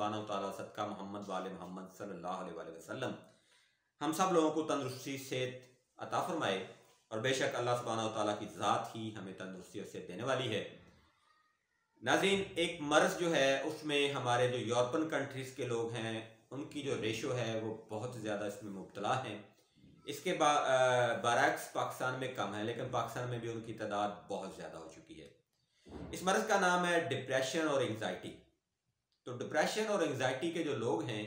सुब्हानहू तआला सदका मोहम्मद वाले मोहम्मद सल्लल्लाहु अलैहि वसल्लम हम सब लोगों को तंदुरुस्ती सेहत अता फरमाए। और बेशक अल्लाह सुब्हानहू तआला की ज़ात ही हमें तंदुरुस्ती और सेहत देने वाली है। नाज़रीन, एक मर्ज़ जो है उसमें हमारे जो यूरोपियन कंट्रीज़ के लोग हैं उनकी जो रेशो है वो बहुत ज़्यादा इसमें मुब्तला हैं। इसके बरअक्स पाकिस्तान में कम है, लेकिन पाकिस्तान में भी उनकी तादाद बहुत ज़्यादा हो चुकी है। इस मर्ज़ का नाम है डिप्रेशन और एंग्जाइटी। तो डिप्रेशन और एंग्जाइटी के जो लोग हैं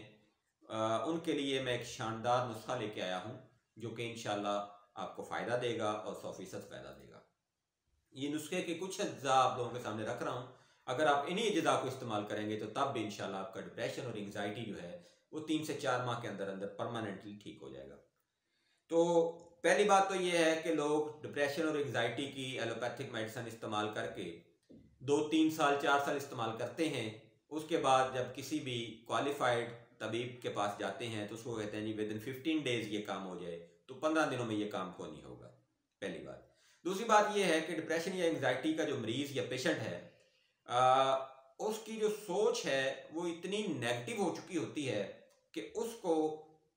उनके लिए मैं एक शानदार नुस्खा लेके आया हूँ जो कि इंशाल्लाह आपको फ़ायदा देगा और 100% फ़ायदा देगा। ये नुस्खे के कुछ अज्जा आप लोगों के सामने रख रहा हूँ। अगर आप इन्हीं अज्जा को इस्तेमाल करेंगे तो तब भी इंशाल्लाह आपका डिप्रेशन और एंग्जाइटी जो है वो 3 से 4 माह के अंदर अंदर परमानेंटली ठीक हो जाएगा। तो पहली बात तो ये है कि लोग डिप्रेशन और एंग्जाइटी की एलोपैथिक मेडिसिन इस्तेमाल करके 2-3 साल 4 साल इस्तेमाल करते हैं। उसके बाद जब किसी भी क्वालिफाइड तबीब के पास जाते हैं तो उसको कहते हैं जी विद इन 15 डेज ये काम हो जाए, तो 15 दिनों में ये काम को नहीं होगा। पहली बात। दूसरी बात यह है कि डिप्रेशन या एंग्जाइटी का जो मरीज़ या पेशेंट है उसकी जो सोच है वो इतनी नेगेटिव हो चुकी होती है कि उसको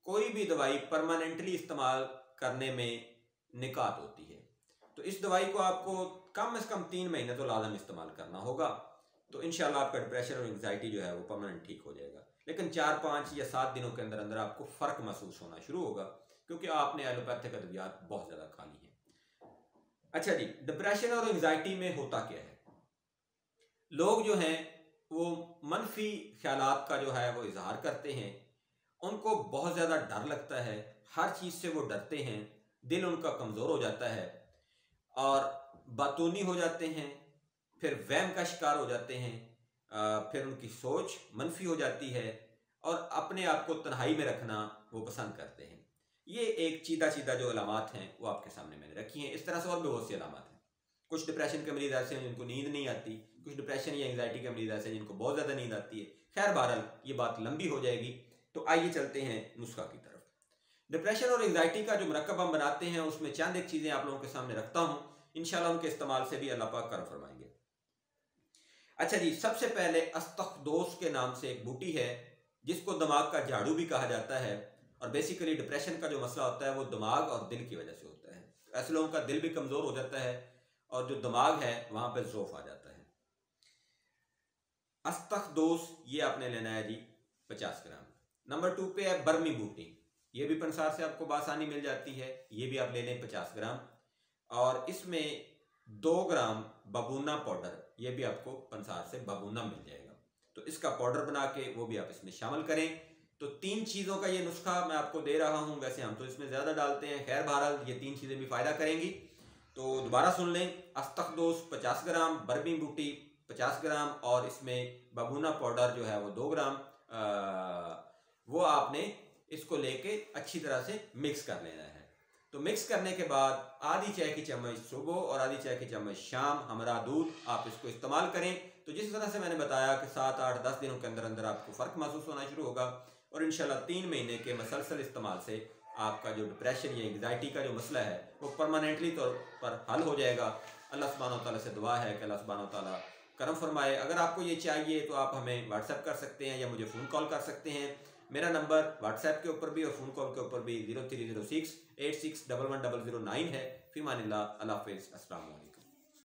कोई भी दवाई परमानेंटली इस्तेमाल करने में निकात होती है। तो इस दवाई को आपको कम से कम 3 महीने तो लाजम इस्तेमाल करना होगा, तो इंशाल्लाह आपका डिप्रेशन और एंग्जाइटी जो है वो परमानेंट ठीक हो जाएगा। लेकिन 4, 5 या 7 दिनों के अंदर अंदर आपको फ़र्क महसूस होना शुरू होगा क्योंकि आपने एलोपैथिक अद्वियात बहुत ज़्यादा खा ली हैं। अच्छा जी, डिप्रेशन और एंग्जाइटी में होता क्या है? लोग जो हैं वो मनफी ख्यालात का जो है वो इजहार करते हैं। उनको बहुत ज़्यादा डर लगता है, हर चीज़ से वो डरते हैं, दिल उनका कमज़ोर हो जाता है और बातूनी हो जाते हैं, फिर वहम का शिकार हो जाते हैं, फिर उनकी सोच मनफी हो जाती है और अपने आप को तन्हाई में रखना वो पसंद करते हैं। ये एक सीधा जो अलामात हैं वो आपके सामने मैंने रखी हैं। इस तरह से और भी बहुत सी अलामात हैं। कुछ डिप्रेशन के मरीज़ ऐसे हैं जिनको नींद नहीं आती, कुछ डिप्रेशन या एंग्जाइटी के मरीज़ ऐसे हैं जिनको बहुत ज़्यादा नींद आती है। खैर बहरहाल ये बात लंबी हो जाएगी, तो आइए चलते हैं नुस्खा की तरफ। डिप्रेशन और एंग्जाइटी का जो मरकब हम बनाते हैं उसमें चंद एक चीज़ें आप लोगों के सामने रखता हूँ, इंशाल्लाह उनके इस्तेमाल से भी अल्लाह पाक करम फरमाएंगे। अच्छा जी, सबसे पहले अस्तखदोस के नाम से एक बूटी है जिसको दिमाग का झाड़ू भी कहा जाता है और बेसिकली डिप्रेशन का जो मसला होता है वो दिमाग और दिल की वजह से होता है। ऐसे लोगों का दिल भी कमज़ोर हो जाता है और जो दिमाग है वहाँ पर ज़ौफ़ आ जाता है। अस्तखदोस ये आपने लेना है जी 50 ग्राम। नंबर 2 पे है बर्मी बूटी, ये भी पंसार से आपको बासानी मिल जाती है, ये भी आप ले लें 50 ग्राम। और इसमें 2 ग्राम बबूना पाउडर, ये भी आपको पंसार से बबूना मिल जाएगा, तो इसका पाउडर बना के वो भी आप इसमें शामिल करें। तो 3 चीज़ों का ये नुस्खा मैं आपको दे रहा हूँ। वैसे हम तो इसमें ज़्यादा डालते हैं, खैर बहरहाल ये 3 चीज़ें भी फ़ायदा करेंगी। तो दोबारा सुन लें, अस्तखदोस 50 ग्राम, बर्मी बूटी 50 ग्राम और इसमें बबूना पाउडर जो है वो 2 ग्राम, वो आपने इसको लेके अच्छी तरह से मिक्स कर लेना है। तो मिक्स करने के बाद आधी चाय की चम्मच सुबह और आधी चाय की चम्मच शाम हमरा दूध आप इसको इस्तेमाल करें। तो जिस तरह से मैंने बताया कि 7, 8, 10 दिनों के अंदर अंदर आपको फ़र्क महसूस होना शुरू होगा और इंशाल्लाह 3 महीने के मसलसल इस्तेमाल से आपका जो डिप्रेशन या एंग्जाइटी का जो मसला है वो परमानेंटली तौर पर हल हो जाएगा। अल्लाह सुब्हानहू तआला से दुआ है कि अल्लाह सुब्हानहू तआला करम फरमाए। अगर आपको ये चाहिए तो आप हमें व्हाट्सएप कर सकते हैं या मुझे फ़ोन कॉल कर सकते हैं। मेरा नंबर व्हाट्सएप के ऊपर भी और फ़ोन कॉल के ऊपर भी 0306 86 11 109 है। फ़ी मानिल्लाह, अल्लाह हाफ़िज़, अस्सलाम वालेकुम।